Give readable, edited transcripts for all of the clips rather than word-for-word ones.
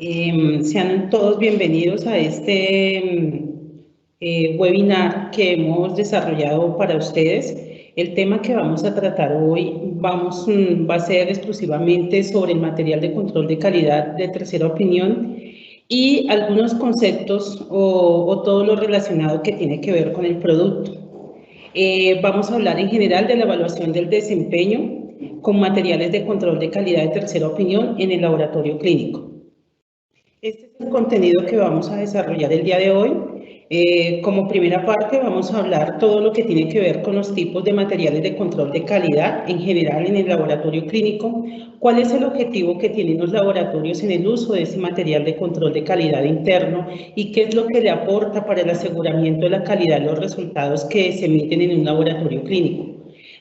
Sean todos bienvenidos a este webinar que hemos desarrollado para ustedes. El tema que vamos a tratar hoy va a ser exclusivamente sobre el material de control de calidad de tercera opinión y algunos conceptos o todo lo relacionado que tiene que ver con el producto. Vamos a hablar en general de la evaluación del desempeño con materiales de control de calidad de tercera opinión en el laboratorio clínico. Este es el contenido que vamos a desarrollar el día de hoy. Como primera parte vamos a hablar todo lo que tiene que ver con los tipos de materiales de control de calidad en general en el laboratorio clínico, cuál es el objetivo que tienen los laboratorios en el uso de ese material de control de calidad interno y qué es lo que le aporta para el aseguramiento de la calidad de los resultados que se emiten en un laboratorio clínico.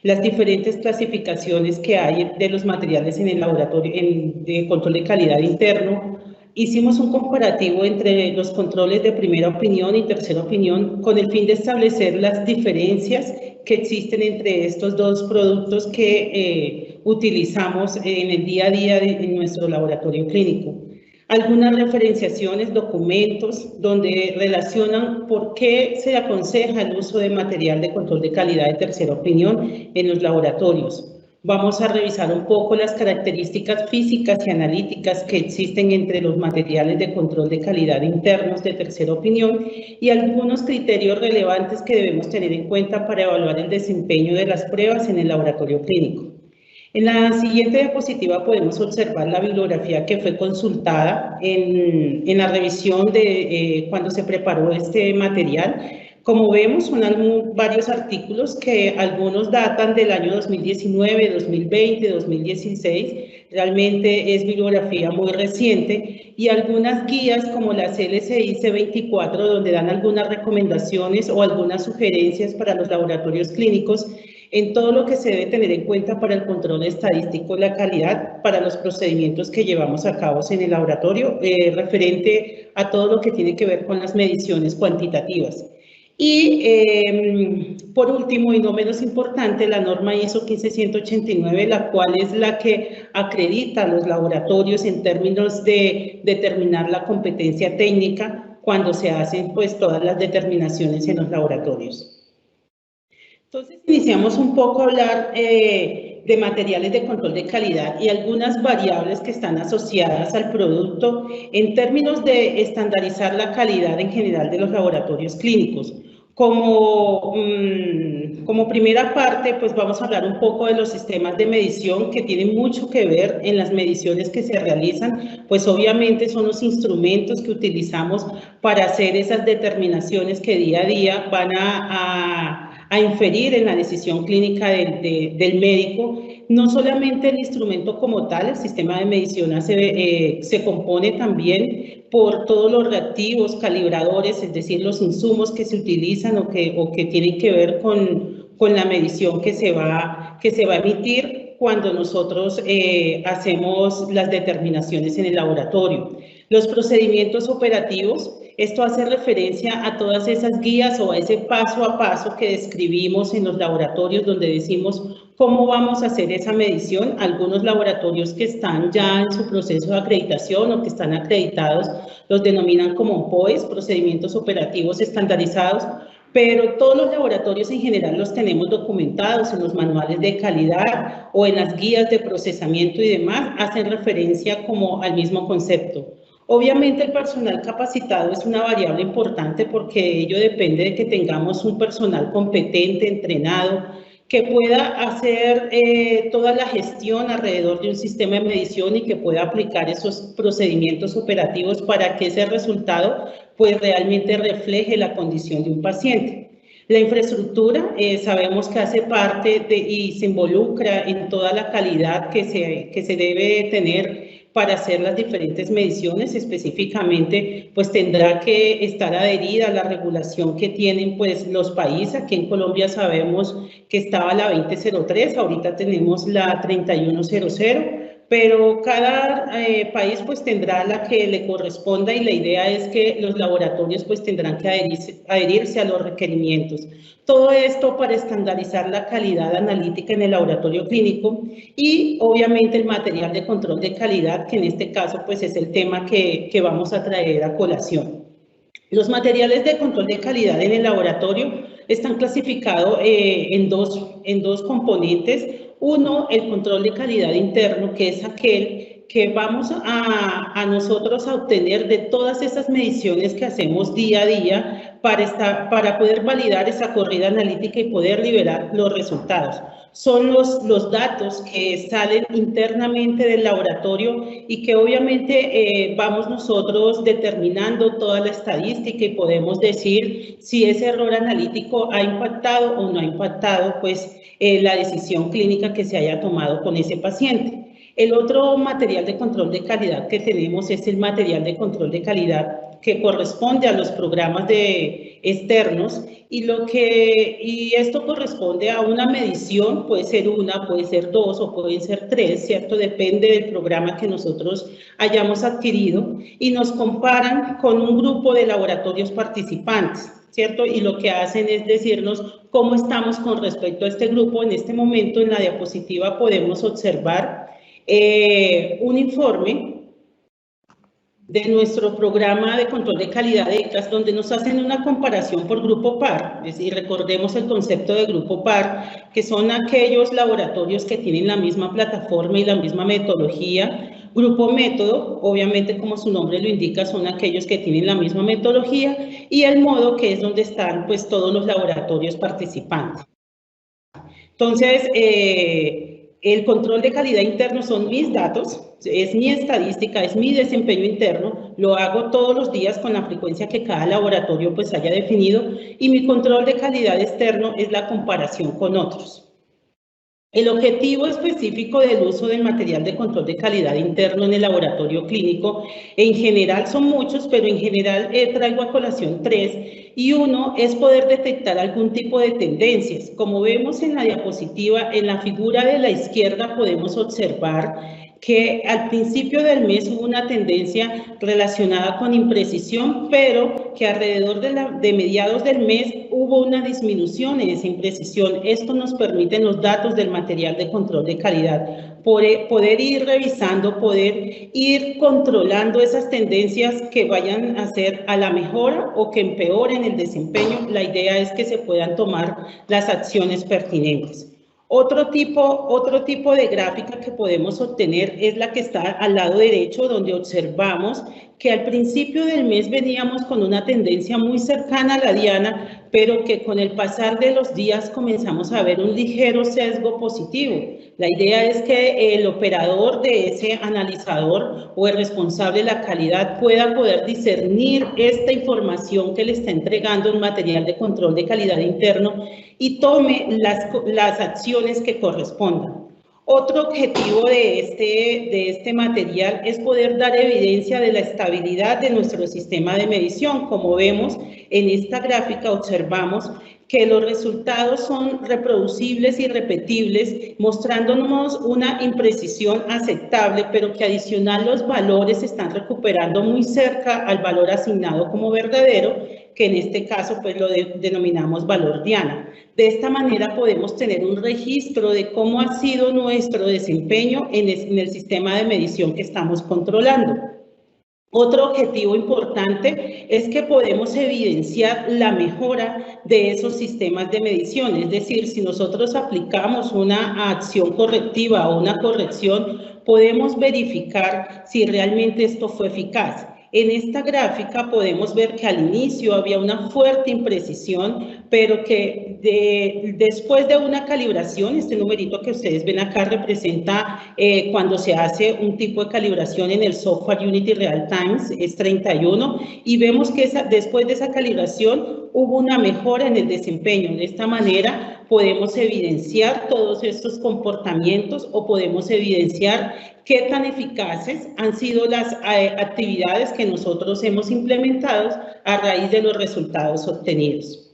Las diferentes clasificaciones que hay de los materiales en el laboratorio de control de calidad interno. Hicimos un comparativo entre los controles de primera opinión y tercera opinión con el fin de establecer las diferencias que existen entre estos dos productos que utilizamos en el día a día en nuestro laboratorio clínico. Algunas referenciaciones, documentos, donde relacionan por qué se aconseja el uso de material de control de calidad de tercera opinión en los laboratorios. Vamos a revisar un poco las características físicas y analíticas que existen entre los materiales de control de calidad internos de tercera opinión y algunos criterios relevantes que debemos tener en cuenta para evaluar el desempeño de las pruebas en el laboratorio clínico. En la siguiente diapositiva podemos observar la bibliografía que fue consultada en la revisión de cuando se preparó este material. Como vemos, son varios artículos que algunos datan del año 2019, 2020, 2016. Realmente es bibliografía muy reciente y algunas guías como la CLCI C24, donde dan algunas recomendaciones o algunas sugerencias para los laboratorios clínicos en todo lo que se debe tener en cuenta para el control estadístico de la calidad para los procedimientos que llevamos a cabo en el laboratorio, referente a todo lo que tiene que ver con las mediciones cuantitativas. Y por último, y no menos importante, la norma ISO 15189, la cual es la que acredita a los laboratorios en términos de determinar la competencia técnica cuando se hacen pues todas las determinaciones en los laboratorios. Entonces iniciamos un poco a hablar de materiales de control de calidad y algunas variables que están asociadas al producto en términos de estandarizar la calidad en general de los laboratorios clínicos. Como primera parte, pues vamos a hablar un poco de los sistemas de medición que tienen mucho que ver en las mediciones que se realizan, pues obviamente son los instrumentos que utilizamos para hacer esas determinaciones que día a día van a inferir en la decisión clínica del médico. No solamente el instrumento como tal, el sistema de medición se compone también por todos los reactivos, calibradores, es decir, los insumos que se utilizan o que tienen que ver con la medición que se va a emitir cuando nosotros hacemos las determinaciones en el laboratorio. Los procedimientos operativos, esto hace referencia a todas esas guías o a ese paso a paso que describimos en los laboratorios donde decimos cómo vamos a hacer esa medición. Algunos laboratorios que están ya en su proceso de acreditación o que están acreditados los denominan como POEs, procedimientos operativos estandarizados, pero todos los laboratorios en general los tenemos documentados en los manuales de calidad o en las guías de procesamiento y demás, hacen referencia como al mismo concepto. Obviamente el personal capacitado es una variable importante porque ello depende de que tengamos un personal competente, entrenado, que pueda hacer toda la gestión alrededor de un sistema de medición y que pueda aplicar esos procedimientos operativos para que ese resultado pues realmente refleje la condición de un paciente. La infraestructura sabemos que hace parte y se involucra en toda la calidad que se debe tener para hacer las diferentes mediciones. Específicamente pues tendrá que estar adherida a la regulación que tienen pues los países. Aquí en Colombia sabemos que estaba la 2003, ahorita tenemos la 3100, pero cada país pues tendrá la que le corresponda y la idea es que los laboratorios pues tendrán que adherirse a los requerimientos. Todo esto para estandarizar la calidad analítica en el laboratorio clínico y obviamente el material de control de calidad, que en este caso pues es el tema que vamos a traer a colación. Los materiales de control de calidad en el laboratorio están clasificados en dos componentes. Uno, el control de calidad interno, que es aquel que vamos a nosotros a obtener de todas esas mediciones que hacemos día a día para poder validar esa corrida analítica y poder liberar los resultados. Son los datos que salen internamente del laboratorio y que obviamente vamos nosotros determinando toda la estadística y podemos decir si ese error analítico ha impactado o no ha impactado pues la decisión clínica que se haya tomado con ese paciente. El otro material de control de calidad que tenemos es el material de control de calidad que corresponde a los programas externos y esto corresponde a una medición, puede ser una, puede ser dos o pueden ser tres, ¿cierto? Depende del programa que nosotros hayamos adquirido y nos comparan con un grupo de laboratorios participantes, ¿cierto? Y lo que hacen es decirnos cómo estamos con respecto a este grupo. En este momento en la diapositiva podemos observar un informe de nuestro programa de control de calidad de ECAS, donde nos hacen una comparación por grupo par, es decir, recordemos el concepto de grupo par, que son aquellos laboratorios que tienen la misma plataforma y la misma metodología. Grupo método, obviamente como su nombre lo indica, son aquellos que tienen la misma metodología, y el modo, que es donde están pues todos los laboratorios participantes. Entonces, el control de calidad interno son mis datos, es mi estadística, es mi desempeño interno, lo hago todos los días con la frecuencia que cada laboratorio pues haya definido, y mi control de calidad externo es la comparación con otros. El objetivo específico del uso del material de control de calidad interno en el laboratorio clínico, en general son muchos, pero en general traigo a colación tres, y uno es poder detectar algún tipo de tendencias. Como vemos en la diapositiva, en la figura de la izquierda podemos observar que al principio del mes hubo una tendencia relacionada con imprecisión, pero que alrededor de mediados del mes hubo una disminución en esa imprecisión. Esto nos permite los datos del material de control de calidad, poder ir revisando, poder ir controlando esas tendencias que vayan a ser a la mejora o que empeoren el desempeño. La idea es que se puedan tomar las acciones pertinentes. Otro tipo de gráfica que podemos obtener es la que está al lado derecho, donde observamos que al principio del mes veníamos con una tendencia muy cercana a la diana, pero que con el pasar de los días comenzamos a ver un ligero sesgo positivo. La idea es que el operador de ese analizador o el responsable de la calidad pueda poder discernir esta información que le está entregando el material de control de calidad interno y tome las acciones que correspondan. Otro objetivo de este material es poder dar evidencia de la estabilidad de nuestro sistema de medición. Como vemos en esta gráfica, observamos que los resultados son reproducibles y repetibles, mostrándonos una imprecisión aceptable, pero que adicional los valores se están recuperando muy cerca al valor asignado como verdadero, que en este caso pues lo denominamos valor diana. De esta manera podemos tener un registro de cómo ha sido nuestro desempeño en el sistema de medición que estamos controlando. Otro objetivo importante es que podemos evidenciar la mejora de esos sistemas de medición, es decir, si nosotros aplicamos una acción correctiva o una corrección, podemos verificar si realmente esto fue eficaz. En esta gráfica podemos ver que al inicio había una fuerte imprecisión, pero que después de una calibración, este numerito que ustedes ven acá representa cuando se hace un tipo de calibración en el software Unity Real Times, es 31, y vemos que después de esa calibración hubo una mejora en el desempeño. De esta manera podemos evidenciar todos estos comportamientos o podemos evidenciar qué tan eficaces han sido las actividades que nosotros hemos implementado a raíz de los resultados obtenidos.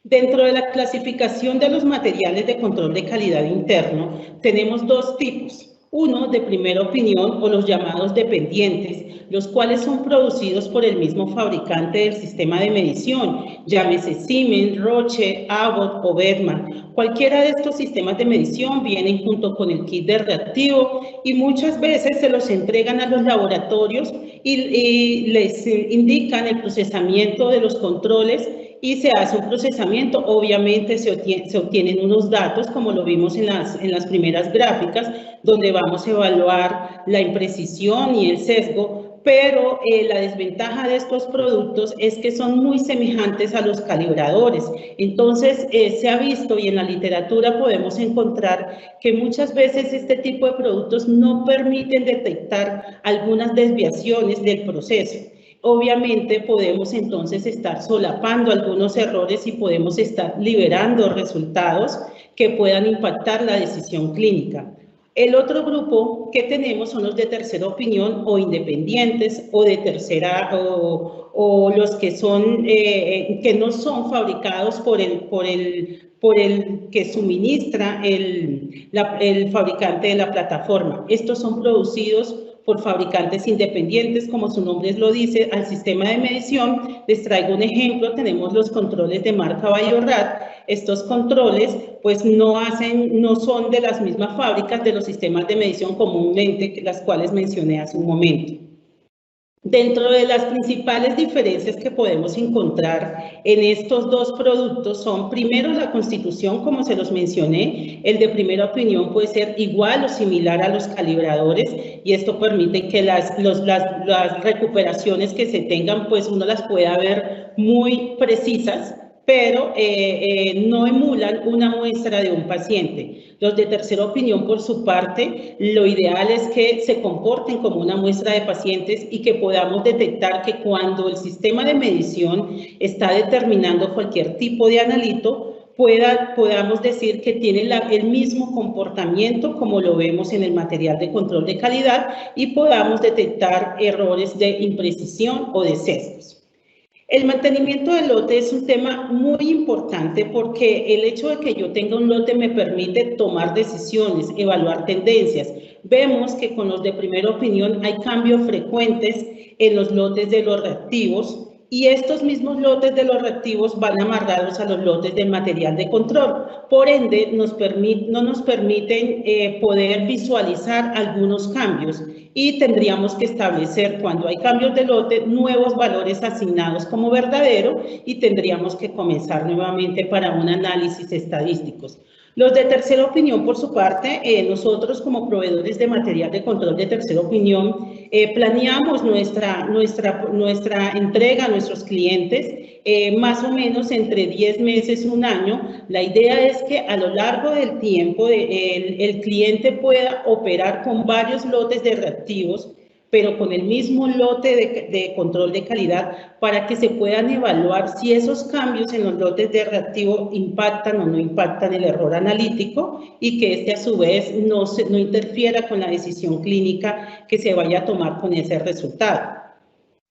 Dentro de la clasificación de los materiales de control de calidad interno, tenemos dos tipos. Uno de primera opinión o los llamados dependientes, los cuales son producidos por el mismo fabricante del sistema de medición, llámese Siemens, Roche, Abbott o Bergmann. Cualquiera de estos sistemas de medición vienen junto con el kit de reactivo y muchas veces se los entregan a los laboratorios y les indican el procesamiento de los controles y se hace un procesamiento. Obviamente se obtienen unos datos, como lo vimos en las primeras gráficas, donde vamos a evaluar la imprecisión y el sesgo, pero la desventaja de estos productos es que son muy semejantes a los calibradores. Entonces, se ha visto y en la literatura podemos encontrar que muchas veces este tipo de productos no permiten detectar algunas desviaciones del proceso. Obviamente podemos entonces estar solapando algunos errores y podemos estar liberando resultados que puedan impactar la decisión clínica. El otro grupo que tenemos son los de tercera opinión o independientes o de tercera o los que son que no son fabricados por el que suministra el fabricante de la plataforma. Estos son producidos por fabricantes independientes, como su nombre lo dice, al sistema de medición. Les traigo un ejemplo, tenemos los controles de marca Biorad. Estos controles pues no son de las mismas fábricas de los sistemas de medición comúnmente, las cuales mencioné hace un momento. Dentro de las principales diferencias que podemos encontrar en estos dos productos son, primero, la constitución, como se los mencioné. El de primera opinión puede ser igual o similar a los calibradores y esto permite que las recuperaciones que se tengan, pues uno las pueda ver muy precisas, pero no emulan una muestra de un paciente. Los de tercera opinión, por su parte, lo ideal es que se comporten como una muestra de pacientes y que podamos detectar que cuando el sistema de medición está determinando cualquier tipo de analito, podamos decir que tiene el mismo comportamiento como lo vemos en el material de control de calidad y podamos detectar errores de imprecisión o de sesgos. El mantenimiento del lote es un tema muy importante porque el hecho de que yo tenga un lote me permite tomar decisiones, evaluar tendencias. Vemos que con los de primera opinión hay cambios frecuentes en los lotes de los reactivos y estos mismos lotes de los reactivos van amarrados a los lotes del material de control. Por ende, no nos permiten poder visualizar algunos cambios y tendríamos que establecer, cuando hay cambios de lote, nuevos valores asignados como verdadero y tendríamos que comenzar nuevamente para un análisis estadístico. Los de tercera opinión, por su parte, nosotros como proveedores de material de control de tercera opinión, planeamos nuestra entrega a nuestros clientes más o menos entre 10 meses, un año. La idea es que a lo largo del tiempo el cliente pueda operar con varios lotes de reactivos, pero con el mismo lote de control de calidad para que se puedan evaluar si esos cambios en los lotes de reactivo impactan o no impactan el error analítico y que este a su vez no interfiera con la decisión clínica que se vaya a tomar con ese resultado.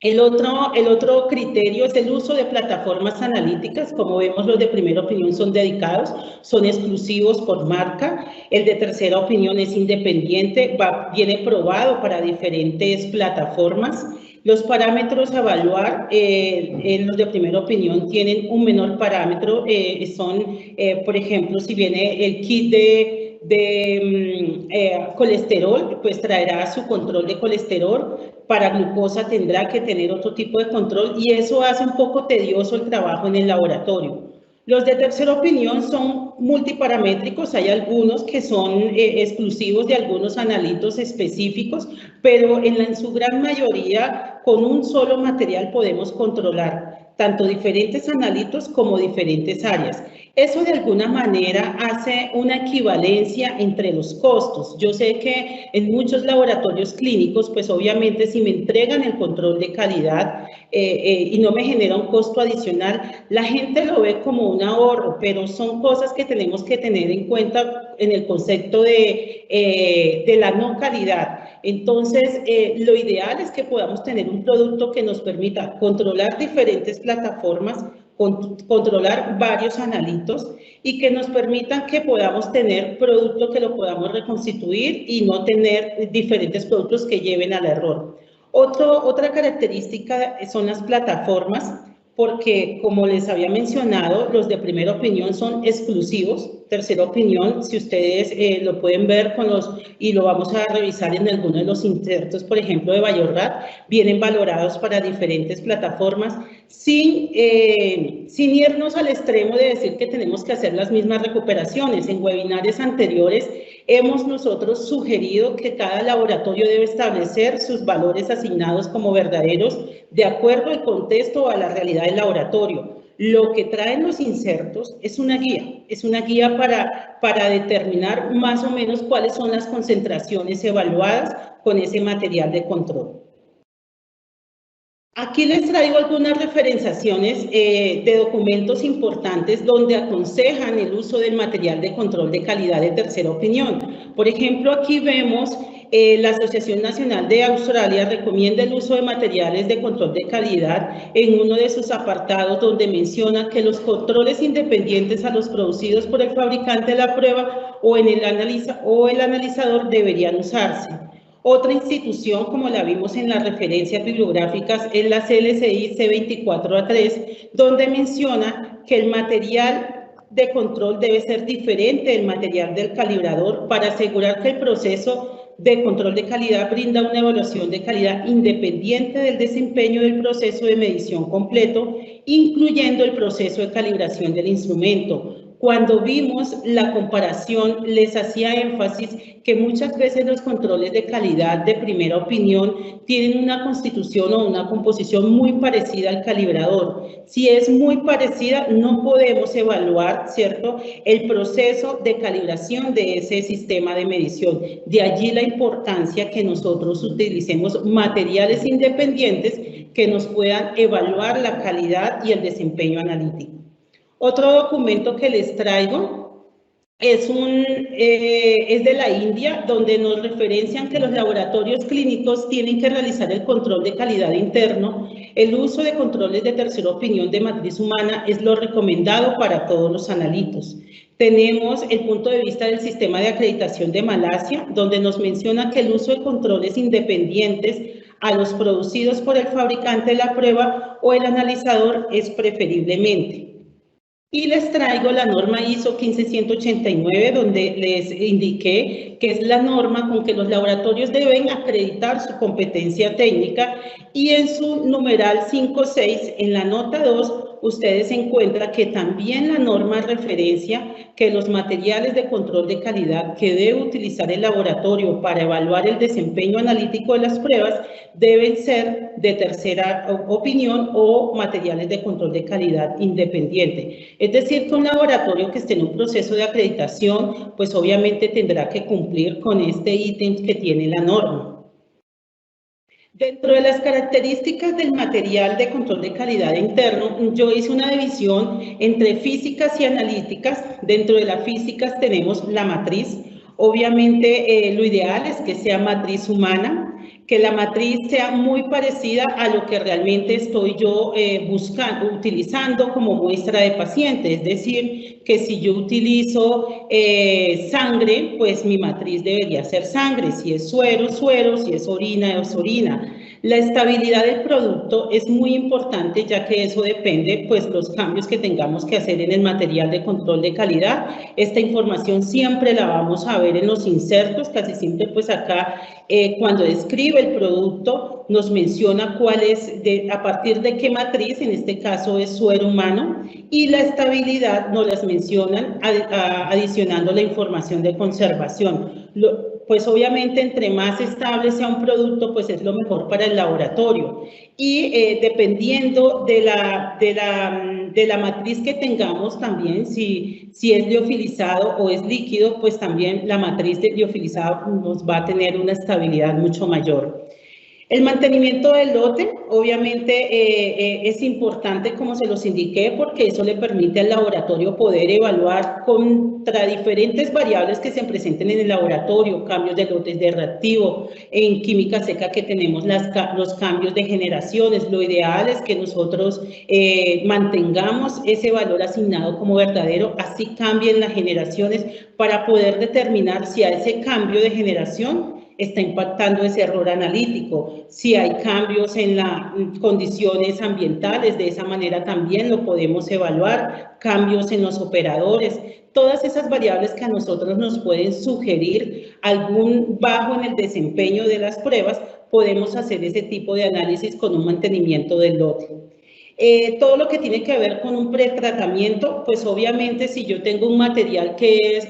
El otro criterio es el uso de plataformas analíticas. Como vemos, los de primera opinión son dedicados, son exclusivos por marca. El de tercera opinión es independiente, viene probado para diferentes plataformas. Los parámetros a evaluar, en los de primera opinión tienen un menor parámetro, por ejemplo, si viene el kit de colesterol, pues traerá su control de colesterol. Para glucosa tendrá que tener otro tipo de control y eso hace un poco tedioso el trabajo en el laboratorio. Los de tercera opinión son multiparamétricos, hay algunos que son exclusivos de algunos analitos específicos, pero en su gran mayoría con un solo material podemos controlar tanto diferentes analitos como diferentes áreas. Eso de alguna manera hace una equivalencia entre los costos. Yo sé que en muchos laboratorios clínicos, pues obviamente si me entregan el control de calidad y no me genera un costo adicional, la gente lo ve como un ahorro, pero son cosas que tenemos que tener en cuenta en el concepto de la no calidad. Entonces, lo ideal es que podamos tener un producto que nos permita controlar diferentes plataformas, controlar varios analitos y que nos permitan que podamos tener producto que lo podamos reconstituir y no tener diferentes productos que lleven al error. Otra característica son las plataformas, porque como les había mencionado, los de primera opinión son exclusivos. Tercera opinión, si ustedes lo pueden ver y lo vamos a revisar en alguno de los insertos, por ejemplo, de Bayorrat, vienen valorados para diferentes plataformas, sin irnos al extremo de decir que tenemos que hacer las mismas recuperaciones. En webinarios anteriores hemos nosotros sugerido que cada laboratorio debe establecer sus valores asignados como verdaderos de acuerdo al contexto o a la realidad del laboratorio. Lo que traen los insertos es una guía para determinar más o menos cuáles son las concentraciones evaluadas con ese material de control. Aquí les traigo algunas referenciaciones de documentos importantes donde aconsejan el uso del material de control de calidad de tercera opinión. Por ejemplo, aquí vemos la Asociación Nacional de Australia recomienda el uso de materiales de control de calidad en uno de sus apartados donde menciona que los controles independientes a los producidos por el fabricante de la prueba o el analizador deberían usarse. Otra institución, como la vimos en las referencias bibliográficas, es la CLCI C24A3, donde menciona que el material de control debe ser diferente del material del calibrador para asegurar que el proceso de control de calidad brinda una evaluación de calidad independiente del desempeño del proceso de medición completo, incluyendo el proceso de calibración del instrumento. Cuando vimos la comparación, les hacía énfasis que muchas veces los controles de calidad de primera opinión tienen una constitución o una composición muy parecida al calibrador. Si es muy parecida, no podemos evaluar, ¿cierto?, el proceso de calibración de ese sistema de medición. De allí la importancia que nosotros utilicemos materiales independientes que nos puedan evaluar la calidad y el desempeño analítico. Otro documento que les traigo es de la India, donde nos referencian que los laboratorios clínicos tienen que realizar el control de calidad interno. El uso de controles de tercera opinión de matriz humana es lo recomendado para todos los analitos. Tenemos el punto de vista del sistema de acreditación de Malasia, donde nos menciona que el uso de controles independientes a los producidos por el fabricante de la prueba o el analizador es preferiblemente. Y les traigo la norma ISO 15189, donde les indiqué que es la norma con que los laboratorios deben acreditar su competencia técnica, y en su numeral 5.6, en la nota 2, ustedes encuentran que también la norma referencia que los materiales de control de calidad que debe utilizar el laboratorio para evaluar el desempeño analítico de las pruebas deben ser de tercera opinión o materiales de control de calidad independiente. Es decir, que un laboratorio que esté en un proceso de acreditación, pues obviamente tendrá que cumplir con este ítem que tiene la norma. Dentro de las características del material de control de calidad interno, yo hice una división entre físicas y analíticas. Dentro de las físicas tenemos la matriz. Obviamente lo ideal es que sea matriz humana, que la matriz sea muy parecida a lo que realmente estoy yo utilizando como muestra de paciente. Es decir, que si yo utilizo sangre, pues mi matriz debería ser sangre. Si es suero, suero. Si es orina, es orina. La estabilidad del producto es muy importante, ya que eso depende, pues, los cambios que tengamos que hacer en el material de control de calidad. Esta información siempre la vamos a ver en los insertos, casi siempre, pues, acá, cuando describe el producto, nos menciona cuál es, a partir de qué matriz, en este caso es suero humano, y la estabilidad nos las mencionan adicionando la información de conservación. Pues obviamente entre más estable sea un producto, pues es lo mejor para el laboratorio. Y dependiendo de la matriz que tengamos también, si es liofilizado o es líquido, pues también la matriz de liofilizado nos va a tener una estabilidad mucho mayor. El mantenimiento del lote, obviamente, es importante, como se los indiqué, porque eso le permite al laboratorio poder evaluar con contra diferentes variables que se presenten en el laboratorio, cambios de lotes de reactivo, en química seca que tenemos los cambios de generaciones, lo ideal es que nosotros mantengamos ese valor asignado como verdadero, así cambien las generaciones para poder determinar si a ese cambio de generación está impactando ese error analítico, si hay cambios en las condiciones ambientales, de esa manera también lo podemos evaluar, cambios en los operadores, todas esas variables que a nosotros nos pueden sugerir algún bajo en el desempeño de las pruebas, podemos hacer ese tipo de análisis con un mantenimiento del lote. Todo lo que tiene que ver con un pretratamiento, pues obviamente si yo tengo un material que es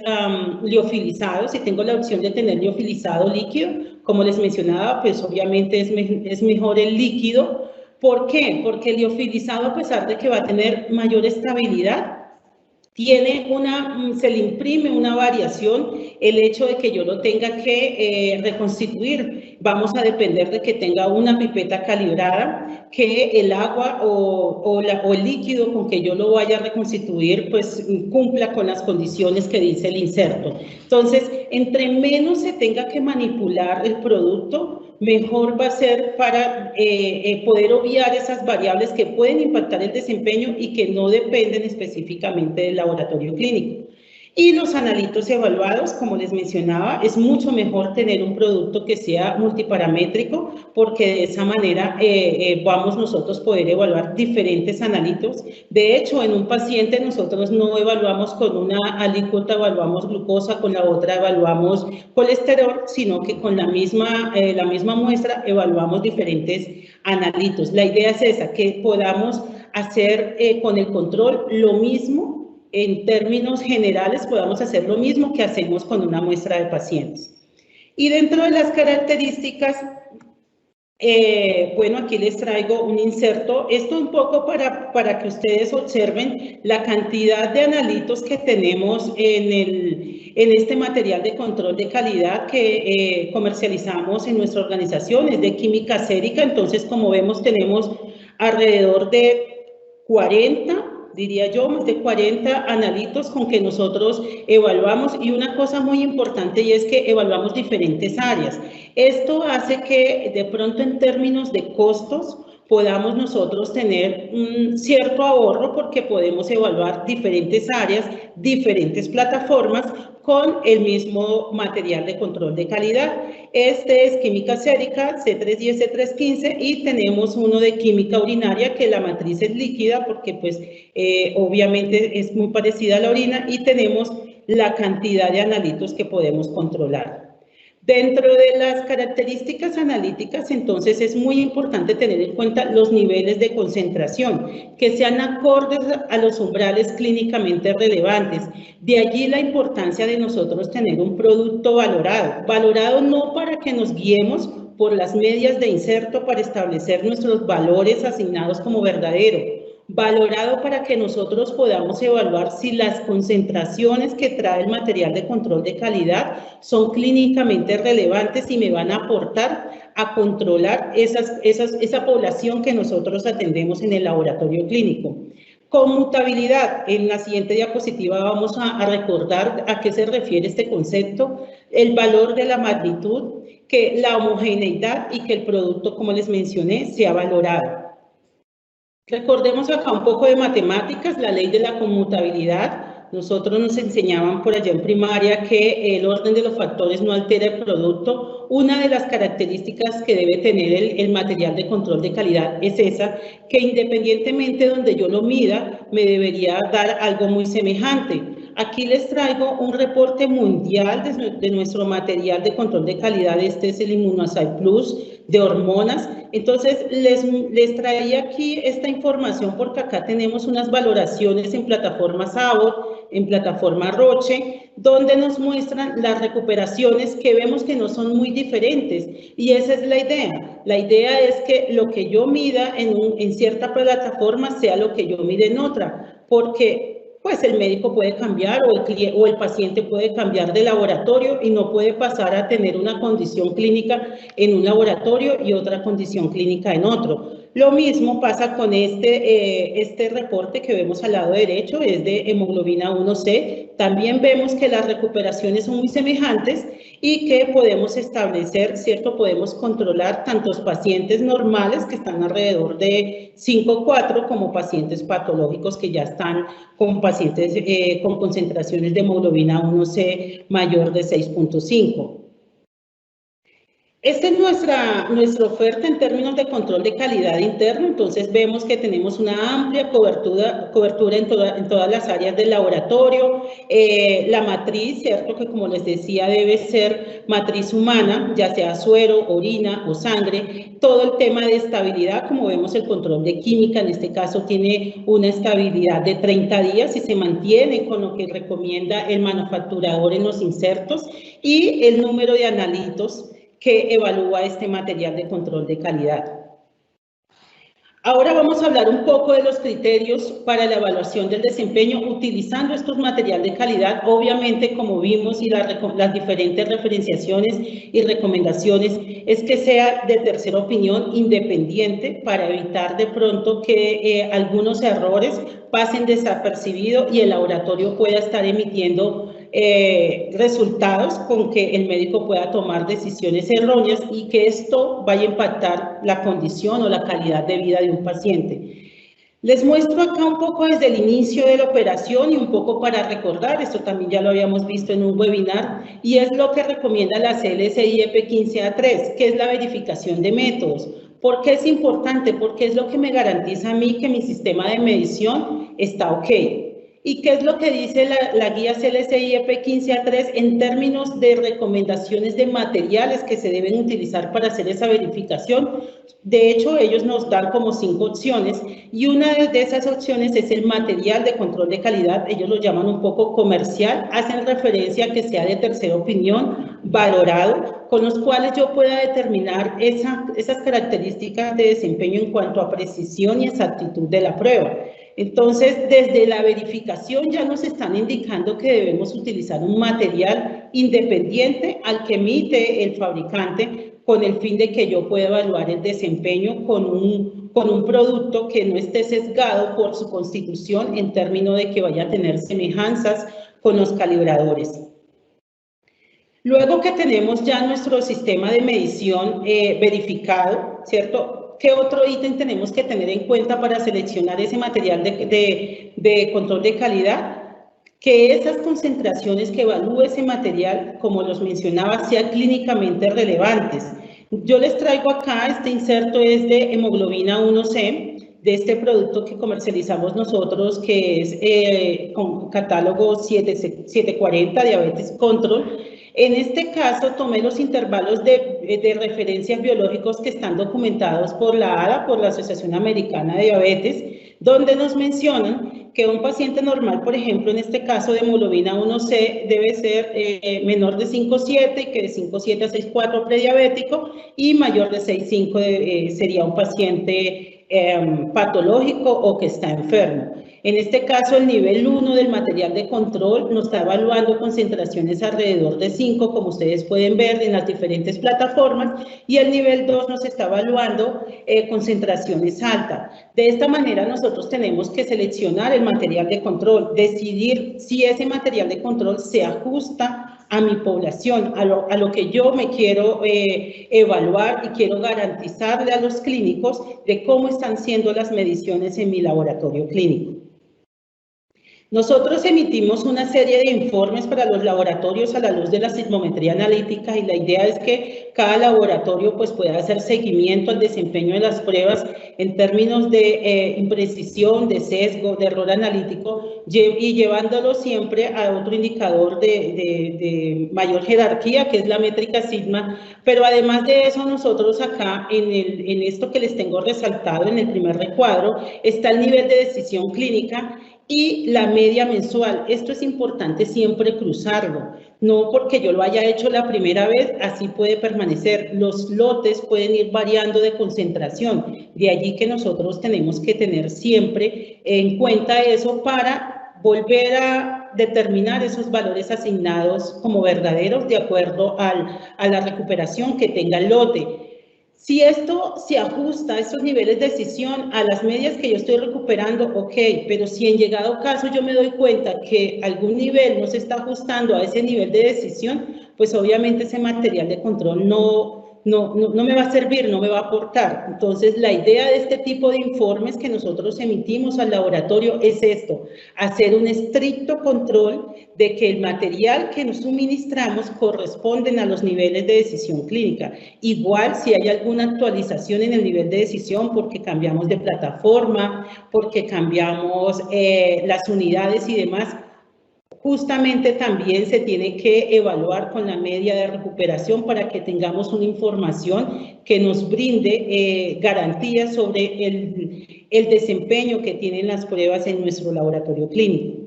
liofilizado, si tengo la opción de tener liofilizado líquido, como les mencionaba, pues obviamente es mejor el líquido. ¿Por qué? Porque el liofilizado, a pesar de que va a tener mayor estabilidad, se le imprime una variación el hecho de que yo lo tenga que reconstituir. Vamos a depender de que tenga una pipeta calibrada, que el agua o el líquido con que yo lo vaya a reconstituir pues cumpla con las condiciones que dice el inserto. Entonces, entre menos se tenga que manipular el producto, mejor va a ser para poder obviar esas variables que pueden impactar el desempeño y que no dependen específicamente del laboratorio clínico. Y los analitos evaluados, como les mencionaba, es mucho mejor tener un producto que sea multiparamétrico, porque de esa manera vamos nosotros a poder evaluar diferentes analitos. De hecho, en un paciente nosotros no evaluamos con una alícuota, evaluamos glucosa, con la otra evaluamos colesterol, sino que con la misma muestra evaluamos diferentes analitos. La idea es esa, que podamos hacer con el control lo mismo. En términos generales, podamos hacer lo mismo que hacemos con una muestra de pacientes. Y dentro de las características, bueno, aquí les traigo un inserto. Esto un poco para que ustedes observen la cantidad de analitos que tenemos en este material de control de calidad que comercializamos en nuestra organización. Es de química sérica, entonces, como vemos, tenemos alrededor de 40, diría yo, más de 40 analitos con que nosotros evaluamos, y una cosa muy importante y es que evaluamos diferentes áreas. Esto hace que de pronto en términos de costos podamos nosotros tener un cierto ahorro porque podemos evaluar diferentes áreas, diferentes plataformas con el mismo material de control de calidad. Este es química sérica, C310, C315, y tenemos uno de química urinaria, que la matriz es líquida porque pues obviamente es muy parecida a la orina, y tenemos la cantidad de analitos que podemos controlar. Dentro de las características analíticas, entonces, es muy importante tener en cuenta los niveles de concentración, que sean acordes a los umbrales clínicamente relevantes. De allí la importancia de nosotros tener un producto valorado no para que nos guiemos por las medias de inserto para establecer nuestros valores asignados como verdadero, valorado para que nosotros podamos evaluar si las concentraciones que trae el material de control de calidad son clínicamente relevantes y me van a aportar a controlar esa población que nosotros atendemos en el laboratorio clínico. Conmutabilidad. En la siguiente diapositiva vamos a recordar a qué se refiere este concepto, el valor de la magnitud, que la homogeneidad y que el producto, como les mencioné, sea valorado. Recordemos acá un poco de matemáticas, la ley de la conmutabilidad. Nosotros nos enseñaban por allá en primaria que el orden de los factores no altera el producto. Una de las características que debe tener el material de control de calidad es esa, que independientemente de donde yo lo mida, me debería dar algo muy semejante. Aquí les traigo un reporte mundial de nuestro material de control de calidad. Este es el Immunoassay Plus de hormonas. Entonces, les traía aquí esta información porque acá tenemos unas valoraciones en plataforma Abbott, en plataforma Roche, donde nos muestran las recuperaciones que vemos que no son muy diferentes. Y esa es la idea. La idea es que lo que yo mida en cierta plataforma sea lo que yo mide en otra, porque pues el médico puede cambiar o el paciente puede cambiar de laboratorio y no puede pasar a tener una condición clínica en un laboratorio y otra condición clínica en otro. Lo mismo pasa con este reporte que vemos al lado derecho, es de hemoglobina 1C. También vemos que las recuperaciones son muy semejantes y que podemos establecer, ¿cierto? Podemos controlar tantos pacientes normales que están alrededor de 5,4 como pacientes patológicos que ya están con pacientes con concentraciones de hemoglobina 1C mayor de 6,5. Esta es nuestra oferta en términos de control de calidad interno, entonces vemos que tenemos una amplia cobertura en todas las áreas del laboratorio. La matriz, ¿cierto? Que como les decía debe ser matriz humana, ya sea suero, orina o sangre. Todo el tema de estabilidad, como vemos el control de química, en este caso tiene una estabilidad de 30 días y se mantiene con lo que recomienda el manufacturador en los insertos y el número de analitos que evalúa este material de control de calidad. Ahora vamos a hablar un poco de los criterios para la evaluación del desempeño utilizando estos materiales de calidad. Obviamente, como vimos, y las diferentes referenciaciones y recomendaciones es que sea de tercera opinión independiente para evitar de pronto que algunos errores pasen desapercibidos y el laboratorio pueda estar emitiendo resultados con que el médico pueda tomar decisiones erróneas y que esto vaya a impactar la condición o la calidad de vida de un paciente. Les muestro acá un poco desde el inicio de la operación y un poco para recordar, esto también ya lo habíamos visto en un webinar, y es lo que recomienda la CLSIEP 15A3, que es la verificación de métodos. ¿Por qué es importante? Porque es lo que me garantiza a mí que mi sistema de medición está ok. ¿Y qué es lo que dice la guía CLSIEP 15A3 en términos de recomendaciones de materiales que se deben utilizar para hacer esa verificación? De hecho, ellos nos dan como 5 opciones y una de esas opciones es el material de control de calidad. Ellos lo llaman un poco comercial, hacen referencia a que sea de tercera opinión, valorado, con los cuales yo pueda determinar esas características de desempeño en cuanto a precisión y exactitud de la prueba. Entonces, desde la verificación ya nos están indicando que debemos utilizar un material independiente al que emite el fabricante con el fin de que yo pueda evaluar el desempeño con un producto que no esté sesgado por su constitución en términos de que vaya a tener semejanzas con los calibradores. Luego que tenemos ya nuestro sistema de medición verificado, ¿cierto? ¿Qué otro ítem tenemos que tener en cuenta para seleccionar ese material de control de calidad? Que esas concentraciones que evalúe ese material, como los mencionaba, sean clínicamente relevantes. Yo les traigo acá, este inserto es de hemoglobina 1C, de este producto que comercializamos nosotros, que es con catálogo 740, Diabetes Control. En este caso, tomé los intervalos de referencias biológicos que están documentados por la ADA, por la Asociación Americana de Diabetes, donde nos mencionan que un paciente normal, por ejemplo, en este caso de hemoglobina 1C, debe ser menor de 5,7 y que de 5,7 a 6,4 prediabético y mayor de 6,5 sería un paciente patológico o que está enfermo. En este caso, el nivel 1 del material de control nos está evaluando concentraciones alrededor de 5, como ustedes pueden ver en las diferentes plataformas, y el nivel 2 nos está evaluando concentraciones altas. De esta manera, nosotros tenemos que seleccionar el material de control, decidir si ese material de control se ajusta a mi población, a lo que yo me quiero evaluar y quiero garantizarle a los clínicos de cómo están siendo las mediciones en mi laboratorio clínico. Nosotros emitimos una serie de informes para los laboratorios a la luz de la sismometría analítica y la idea es que cada laboratorio pues, pueda hacer seguimiento al desempeño de las pruebas en términos de imprecisión, de sesgo, de error analítico y llevándolo siempre a otro indicador de mayor jerarquía que es la métrica sigma, pero además de eso nosotros acá en esto que les tengo resaltado en el primer recuadro está el nivel de decisión clínica y la media mensual. Esto es importante siempre cruzarlo, no porque yo lo haya hecho la primera vez, así puede permanecer. Los lotes pueden ir variando de concentración, de allí que nosotros tenemos que tener siempre en cuenta eso para volver a determinar esos valores asignados como verdaderos de acuerdo a la recuperación que tenga el lote. Si esto se ajusta a estos niveles de decisión, a las medias que yo estoy recuperando, ok, pero si en llegado caso yo me doy cuenta que algún nivel no se está ajustando a ese nivel de decisión, pues obviamente ese material de control no me va a servir, no me va a aportar. Entonces, la idea de este tipo de informes que nosotros emitimos al laboratorio es esto, hacer un estricto control de que el material que nos suministramos corresponden a los niveles de decisión clínica. Igual, si hay alguna actualización en el nivel de decisión porque cambiamos de plataforma, porque cambiamos las unidades y demás, justamente también se tiene que evaluar con la media de recuperación para que tengamos una información que nos brinde garantías sobre el desempeño que tienen las pruebas en nuestro laboratorio clínico.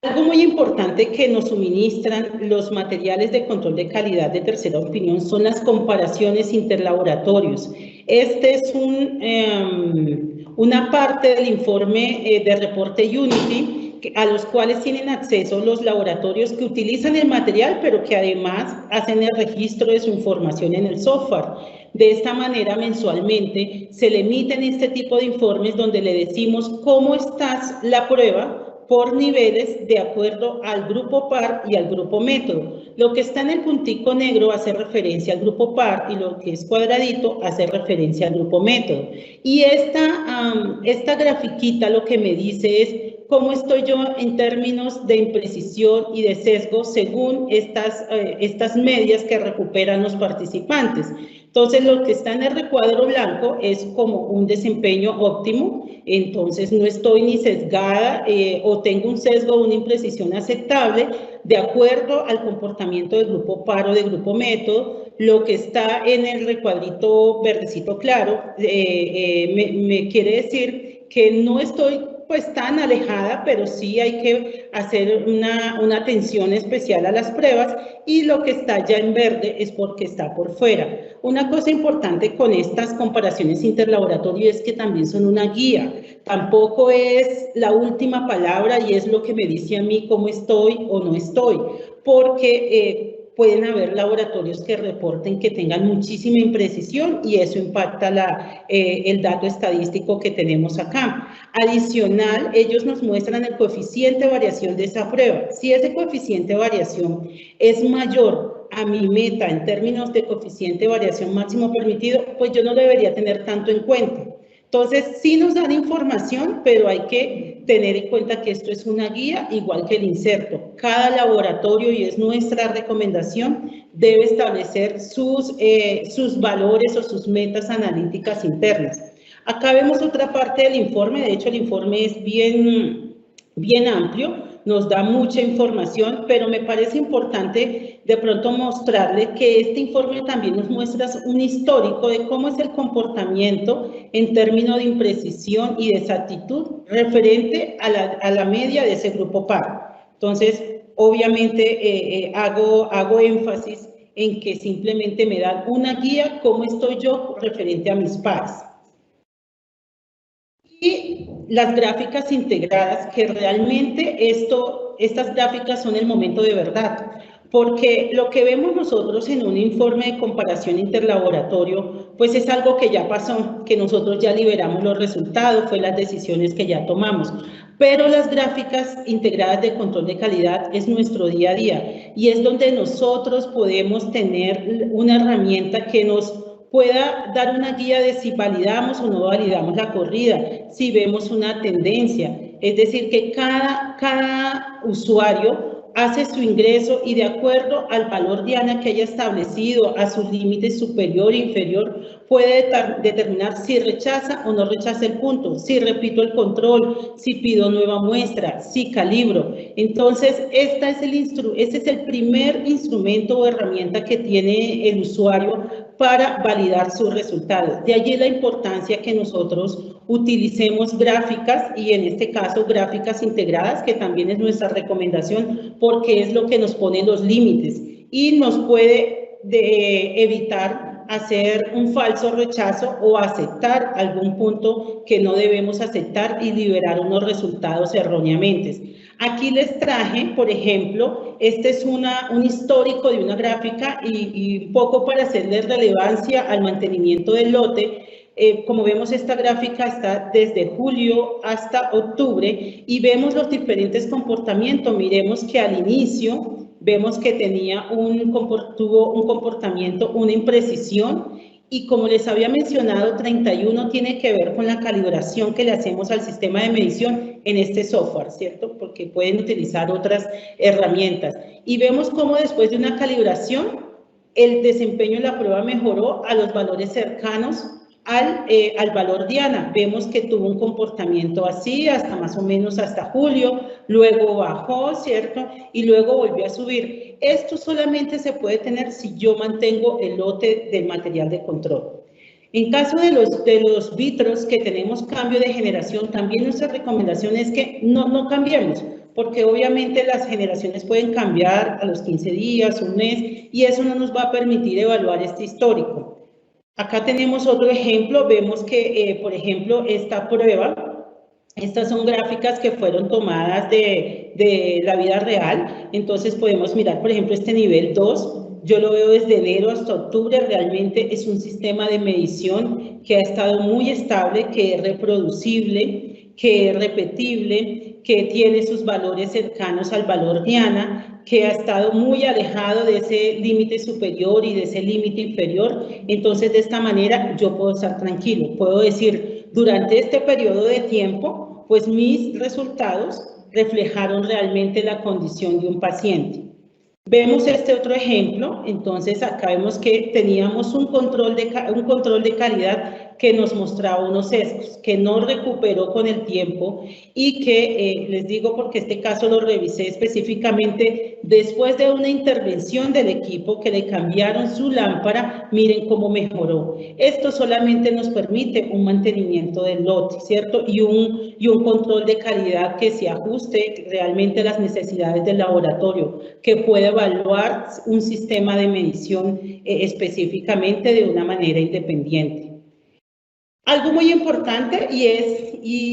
Algo muy importante que nos suministran los materiales de control de calidad de tercera opinión son las comparaciones interlaboratorios. Este es una parte del informe de reporte Unity a los cuales tienen acceso los laboratorios que utilizan el material, pero que además hacen el registro de su información en el software. De esta manera, mensualmente, se le emiten este tipo de informes donde le decimos cómo está la prueba por niveles de acuerdo al grupo PAR y al grupo método. Lo que está en el puntico negro hace referencia al grupo PAR y lo que es cuadradito hace referencia al grupo método. Y esta grafiquita lo que me dice es cómo estoy yo en términos de imprecisión y de sesgo según estas medias que recuperan los participantes. Entonces, lo que está en el recuadro blanco es como un desempeño óptimo, entonces no estoy ni sesgada o tengo un sesgo o una imprecisión aceptable de acuerdo al comportamiento del grupo PAR o del grupo método. Lo que está en el recuadrito verdecito claro me quiere decir que no estoy pues tan alejada, pero sí hay que hacer una atención especial a las pruebas, y lo que está ya en verde es porque está por fuera. Una cosa importante con estas comparaciones interlaboratorio es que también son una guía, tampoco es la última palabra y es lo que me dice a mí cómo estoy o no estoy, porque pueden haber laboratorios que reporten que tengan muchísima imprecisión y eso impacta el dato estadístico que tenemos acá. Adicional, ellos nos muestran el coeficiente de variación de esa prueba. Si ese coeficiente de variación es mayor a mi meta en términos de coeficiente de variación máximo permitido, pues yo no lo debería tener tanto en cuenta. Entonces, sí nos dan información, pero hay que tener en cuenta que esto es una guía, igual que el inserto. Cada laboratorio, y es nuestra recomendación, debe establecer sus valores o sus metas analíticas internas. Acá vemos otra parte del informe, de hecho el informe es bien amplio, nos da mucha información, pero me parece importante de pronto mostrarle que este informe también nos muestra un histórico de cómo es el comportamiento en términos de imprecisión y de exactitud referente a la media de ese grupo PAR. Entonces, obviamente hago énfasis en que simplemente me dan una guía cómo estoy yo referente a mis pares. Y las gráficas integradas, que realmente estas gráficas son el momento de verdad, porque lo que vemos nosotros en un informe de comparación interlaboratorio, pues es algo que ya pasó, que nosotros ya liberamos los resultados, fue las decisiones que ya tomamos. Pero las gráficas integradas de control de calidad es nuestro día a día y es donde nosotros podemos tener una herramienta que nos pueda dar una guía de si validamos o no validamos la corrida, si vemos una tendencia. Es decir, que cada usuario hace su ingreso y de acuerdo al valor diana que haya establecido, a sus límites superior e inferior, puede determinar si rechaza o no rechaza el punto, si repito el control, si pido nueva muestra, si calibro. Entonces, este es el primer instrumento o herramienta que tiene el usuario para validar sus resultados. De allí la importancia que nosotros utilicemos gráficas y en este caso gráficas integradas, que también es nuestra recomendación porque es lo que nos pone los límites y nos puede evitar hacer un falso rechazo o aceptar algún punto que no debemos aceptar y liberar unos resultados erróneamente. Aquí les traje, por ejemplo, este es un histórico de una gráfica y un poco para hacerle relevancia al mantenimiento del lote. Como vemos, esta gráfica está desde julio hasta octubre y vemos los diferentes comportamientos. Miremos que al inicio vemos que tuvo un comportamiento, una imprecisión, y como les había mencionado, 31 tiene que ver con la calibración que le hacemos al sistema de medición en este software, ¿cierto? Porque pueden utilizar otras herramientas. Y vemos cómo después de una calibración, el desempeño en la prueba mejoró a los valores cercanos al valor diana. Vemos que tuvo un comportamiento así hasta más o menos hasta julio, luego bajó, ¿cierto? Y luego volvió a subir. Esto solamente se puede tener si yo mantengo el lote del material de control. En caso de los vitros que tenemos cambio de generación, también nuestra recomendación es que no cambiemos, porque obviamente las generaciones pueden cambiar a los 15 días, un mes, y eso no nos va a permitir evaluar este histórico. Acá tenemos otro ejemplo, vemos que, por ejemplo, esta prueba, estas son gráficas que fueron tomadas de la vida real, entonces podemos mirar, por ejemplo, este nivel 2, yo lo veo desde enero hasta octubre, realmente es un sistema de medición que ha estado muy estable, que es reproducible, que es repetible, que tiene sus valores cercanos al valor diana, que ha estado muy alejado de ese límite superior y de ese límite inferior. Entonces, de esta manera yo puedo estar tranquilo, puedo decir, durante este periodo de tiempo, pues mis resultados reflejaron realmente la condición de un paciente. Vemos este otro ejemplo, entonces acá vemos que teníamos un control de calidad que nos mostraba unos sesgos, que no recuperó con el tiempo y que, les digo porque este caso lo revisé específicamente después de una intervención del equipo que le cambiaron su lámpara, miren cómo mejoró. Esto solamente nos permite un mantenimiento del lote, ¿cierto? Y un control de calidad que se ajuste realmente a las necesidades del laboratorio, que pueda evaluar un sistema de medición específicamente de una manera independiente. Algo muy importante y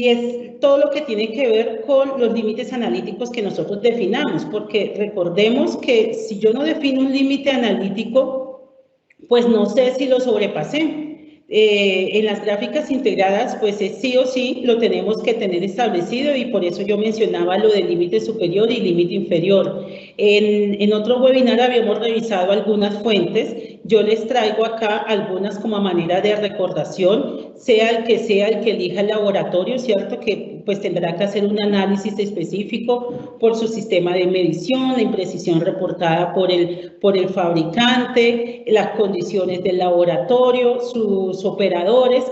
es todo lo que tiene que ver con los límites analíticos que nosotros definamos, porque recordemos que si yo no defino un límite analítico, pues no sé si lo sobrepasé. En las gráficas integradas, pues sí o sí lo tenemos que tener establecido y por eso yo mencionaba lo del límite superior y límite inferior. En otro webinar habíamos revisado algunas fuentes, yo les traigo acá algunas como a manera de recordación, sea el que elija el laboratorio, ¿cierto? Que pues tendrá que hacer un análisis específico por su sistema de medición, la imprecisión reportada por el fabricante, las condiciones del laboratorio, sus operadores,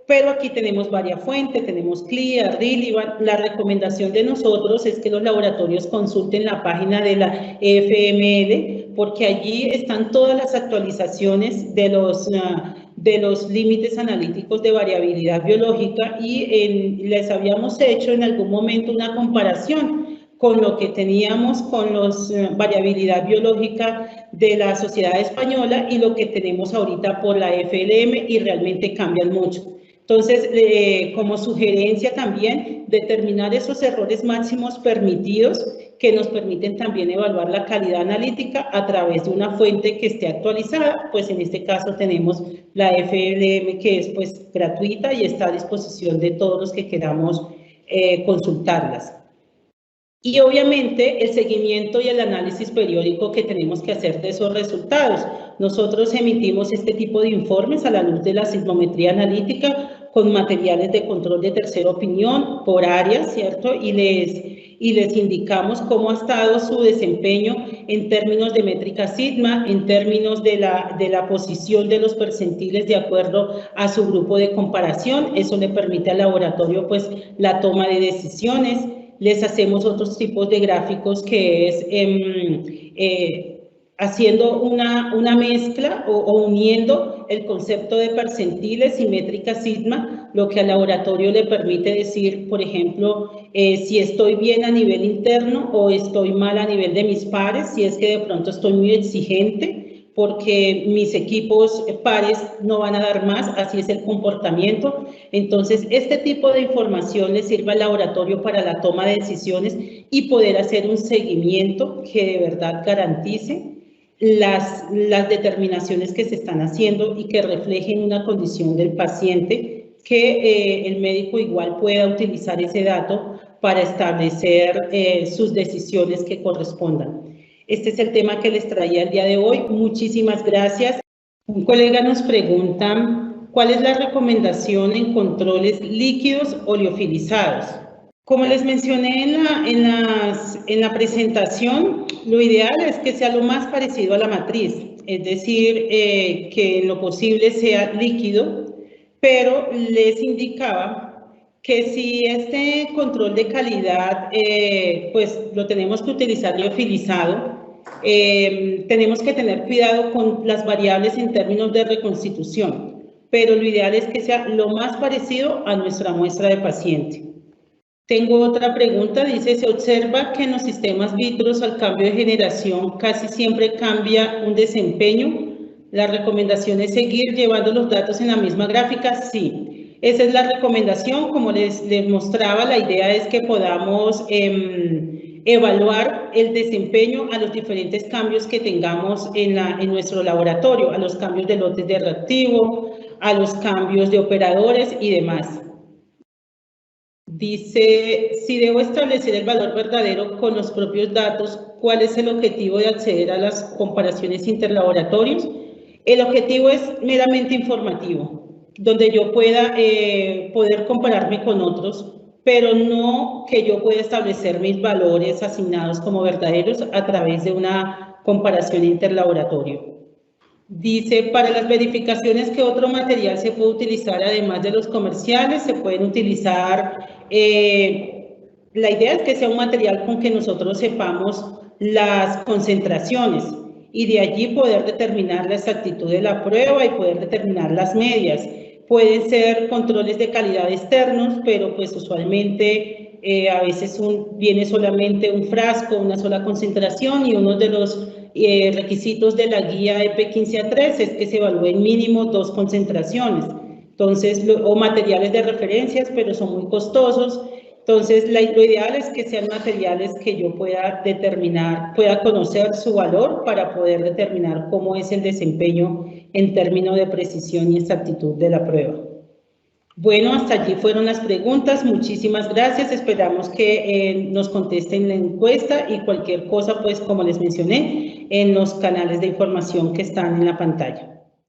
pero aquí tenemos varias fuentes, tenemos CLIA, Rillivan. La recomendación de nosotros es que los laboratorios consulten la página de la EFML, porque allí están todas las actualizaciones de los límites analíticos de variabilidad biológica y les habíamos hecho en algún momento una comparación con lo que teníamos con los variabilidad biológica de la Sociedad Española y lo que tenemos ahorita por la FLM y realmente cambian mucho. Entonces, como sugerencia también, determinar esos errores máximos permitidos que nos permiten también evaluar la calidad analítica a través de una fuente que esté actualizada, pues en este caso tenemos la FLM que es pues gratuita y está a disposición de todos los que queramos consultarlas. Y obviamente el seguimiento y el análisis periódico que tenemos que hacer de esos resultados. Nosotros emitimos este tipo de informes a la luz de la sismometría analítica con materiales de control de tercera opinión por áreas, ¿cierto? Y les indicamos cómo ha estado su desempeño en términos de métrica sigma, en términos de la posición de los percentiles de acuerdo a su grupo de comparación. Eso le permite al laboratorio pues la toma de decisiones. Les hacemos otros tipos de gráficos que es haciendo una mezcla o uniendo el concepto de percentiles y métrica sigma, lo que al laboratorio le permite decir, por ejemplo, si estoy bien a nivel interno o estoy mal a nivel de mis pares, si es que de pronto estoy muy exigente, porque mis equipos pares no van a dar más, así es el comportamiento. Entonces, este tipo de información le sirve al laboratorio para la toma de decisiones y poder hacer un seguimiento que de verdad garantice las determinaciones que se están haciendo y que reflejen una condición del paciente, que el médico igual pueda utilizar ese dato para establecer sus decisiones que correspondan. Este es el tema que les traía el día de hoy. Muchísimas gracias. Un colega nos pregunta, ¿cuál es la recomendación en controles líquidos oleofilizados? Como les mencioné en la presentación, lo ideal es que sea lo más parecido a la matriz, es decir, que en lo posible sea líquido, pero les indicaba que si este control de calidad pues lo tenemos que utilizar liofilizado, tenemos que tener cuidado con las variables en términos de reconstitución, pero lo ideal es que sea lo más parecido a nuestra muestra de paciente. Tengo otra pregunta, dice, se observa que en los sistemas vitros al cambio de generación casi siempre cambia un desempeño. La recomendación es seguir llevando los datos en la misma gráfica. Sí, esa es la recomendación. Como les mostraba, la idea es que podamos evaluar el desempeño a los diferentes cambios que tengamos en nuestro laboratorio, a los cambios de lotes de reactivo, a los cambios de operadores y demás. Dice, si debo establecer el valor verdadero con los propios datos, ¿cuál es el objetivo de acceder a las comparaciones interlaboratorios? El objetivo es meramente informativo, donde yo pueda poder compararme con otros, pero no que yo pueda establecer mis valores asignados como verdaderos a través de una comparación interlaboratorio. Dice, para las verificaciones, ¿qué otro material se puede utilizar además de los comerciales? Se pueden utilizar, la idea es que sea un material con que nosotros sepamos las concentraciones y de allí poder determinar la exactitud de la prueba y poder determinar las medias. Pueden ser controles de calidad externos, pero pues usualmente a veces viene solamente un frasco, una sola concentración, y uno de los requisitos de la guía EP 15A3 es que se evalúen mínimo 2 concentraciones. Entonces, o materiales de referencias, pero son muy costosos. Entonces, lo ideal es que sean materiales que yo pueda determinar, pueda conocer su valor para poder determinar cómo es el desempeño en términos de precisión y exactitud de la prueba. Bueno, hasta allí fueron las preguntas. Muchísimas gracias. Esperamos que nos contesten la encuesta y cualquier cosa, pues como les mencioné, en los canales de información que están en la pantalla.